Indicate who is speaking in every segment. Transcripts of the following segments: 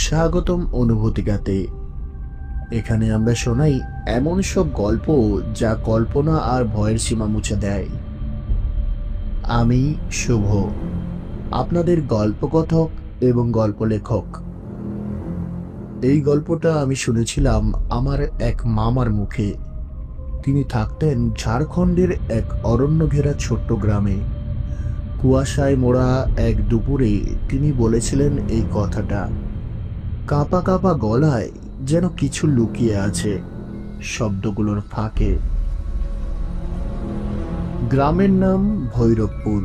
Speaker 1: স্বাগতম অনুভূতিকাতে। এখানে আমরা শোনাই এমন সব গল্প যা কল্পনা আর ভয়ের সীমা মুছে দেয়। আমি শুভ, আপনাদের গল্পকথক এবং গল্প লেখক। এই গল্পটা আমি শুনেছিলাম আমার এক মামার মুখে। তিনি থাকতেন ঝাড়খণ্ডের এক অরণ্য ঘেরা ছোট্ট গ্রামে। কুয়াশায় মোড়া এক দুপুরে তিনি বলেছিলেন এই কথাটা, কাঁপা কাঁপা গলায়, যেন কিছু লুকিয়ে আছে শব্দগুলোর ফাঁকে। গ্রামের নাম ভৈরবপুর।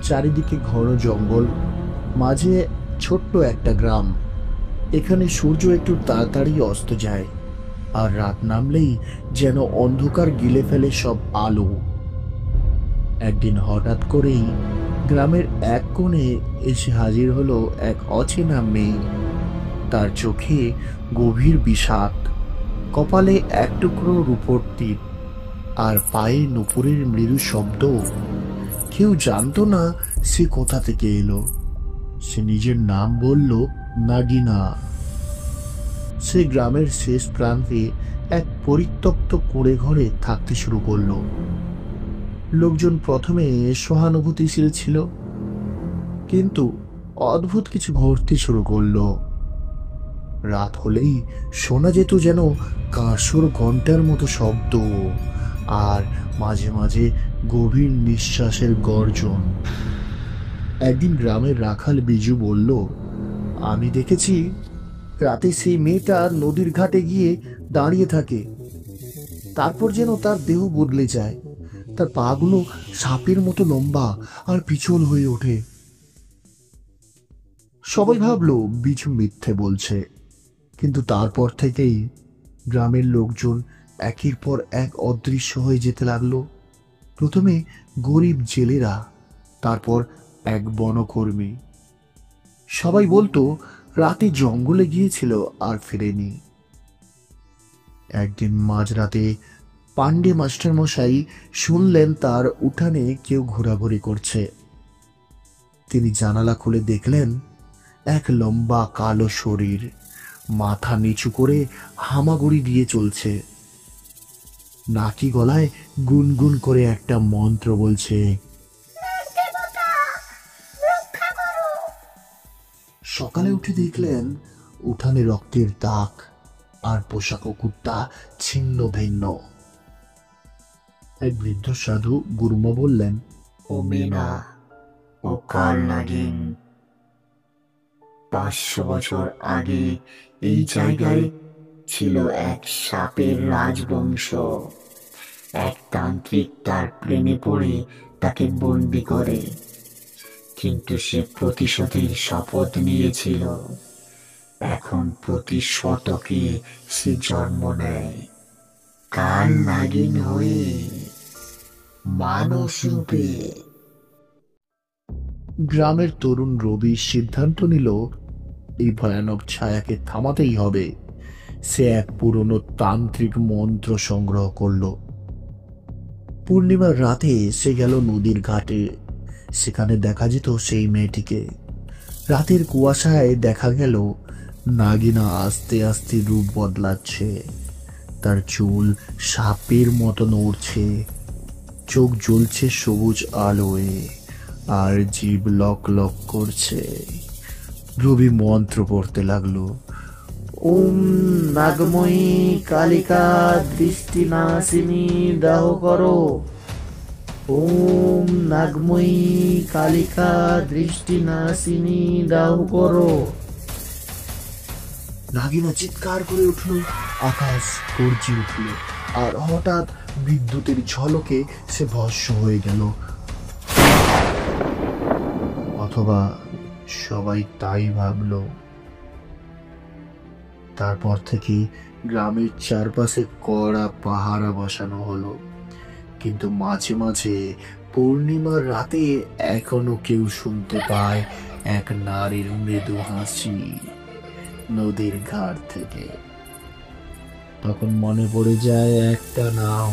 Speaker 1: চারিদিকে ঘন জঙ্গল, মাঝে ছোট্ট একটা গ্রাম। এখানে সূর্য একটু তাড়াতাড়ি অস্ত যায়, আর রাত নামলেই যেন অন্ধকার গিলে ফেলে সব আলো। একদিন হঠাৎ করেই গ্রামের এক কোণে এসে হাজির হলো এক অচেনা মেয়ে। তার চোখে গভীর বিষাদ, কপালে এক টুকরো রূপোর টিপ, আর পায়ে নুপুরের মৃদু শব্দ। কেউ জানতো না সে কোথা থেকে এলো। সে নিজের নাম বলল নাগিনা। সে গ্রামের শেষ প্রান্তে এক পরিত্যক্ত কুঁড়ে ঘরে থাকতে শুরু করলো। লোকজন প্রথমে সহানুভূতিশীল ছিল, কিন্তু অদ্ভুত কিছু ঘটতে শুরু করলো। রাত হলেই শোনা যেত যেন কাঁসর ঘন্টার মতো শব্দ, আর মাঝে মাঝে গভীর নিঃশ্বাসের গর্জন। একদিন গ্রামের রাখাল বিজু বলল, আমি দেখেছি রাতে সেই মেয়েটা নদীর ঘাটে গিয়ে দাঁড়িয়ে থাকে, তারপর যেন তার দেহ বদলে যায়। তার পাগুলো সাপের মতো লম্বা আর পিছল হয়ে ওঠে। সবাই ভাবলো বিজু মিথ্যে বলছে, কিন্তু তারপর থেকেই গ্রামের লোকজন একের পর এক অদৃশ্য হয়ে যেতে লাগলো। প্রথমে গরিব জেলেরা, তারপর এক বনকর্মী। সবাই বলতো রাতে জঙ্গলে গিয়েছিল আর ফিরেনি। একদিন মাঝরাতে পান্ডে মাস্টার মশাই শুনলেন তার উঠানে কেউ ঘোরাঘুরি করছে। তিনি জানালা খুলে দেখলেন এক লম্বা কালো শরীর মাথা নিচু করে হামাগুড়ি দিয়ে চলছে। নাকি গলায় গুনগুন করে একটা মন্ত্র বলছে। সকালে উঠে দেখলেন উঠানে রক্তের দাগ, আর পোশাক ও কুর্তা ছিন্ন ভিন্ন। এক বৃদ্ধ সাধু গুরুমা বললেন,
Speaker 2: ও মিনা, ও কাল নাগিন। 500 বছর আগে এই জায়গায় ছিল এক সাপের রাজবংশ। এক তান্ত্রিক তার প্রেমে পড়ে তাকে বন্দি করে, কিন্তু সে প্রতিশোধের শপথ নিয়েছিল। এখন প্রতি শতকে সে জন্ম নেয় কাল নাগিন হয়ে, মানুষ রূপে।
Speaker 1: গ্রামের তরুণ রবি সিদ্ধান্ত নিল এই ভয়ানক ছায়াকে থামাতেই হবে। সে এক পুরনো তান্ত্রিক মন্ত্র সংগ্রহ করল। পূর্ণিমার রাতে সে গেল নদীর ঘাটে। সেখানে দেখা যেত সেই মেয়েটিকে। রাতের কুয়াশায় দেখা গেল নাগিনা আস্তে আস্তে রূপ বদলাচ্ছে। তার চুল সাপের মতো নড়ছে, চোখ জ্বলছে সবুজ আলোয়, আর জীব লক লক করছে। রবি মন্ত্র পড়তে লাগলো। ওম নাগময়ী কালিকা দৃষ্টি নাশিনী দাহ করো। ওম নাগময়ী কালিকা দৃষ্টি নাশিনী দাহ করো। নাগিনা চিৎকার করে উঠল, আকাশ গর্জে উঠল, আর হঠাৎ বিদ্যুতের ঝলকে সে ভস্ম হয়ে গেল। অথবা সবাই তাই ভাবল। তারপর থেকে গ্রামের চারপাশে কড়া পাহারা বসানো হলো, কিন্তু মাঝে মাঝে পূর্ণিমার রাতে এখনো কেউ শুনতে পায় এক নারীর মৃদু হাসি নদীর ঘাট থেকে। তখন মনে পড়ে যায় একটা নাম,